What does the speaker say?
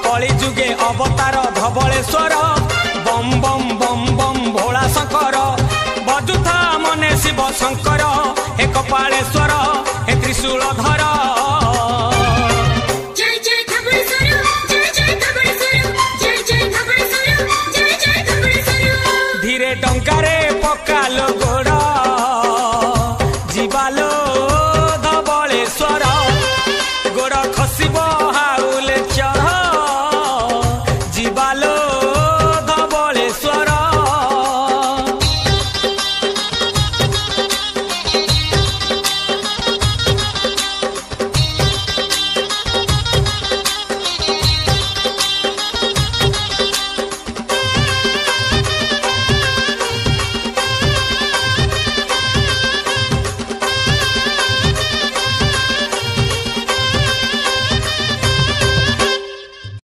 कली जुगे अवतार धवलेश्वर बम बम बम बम भोला शंकर बजुथा मने शिव शंकर हे कपालेश्वर हे त्रिशूलधर धीरे टंकारे पक्का लोग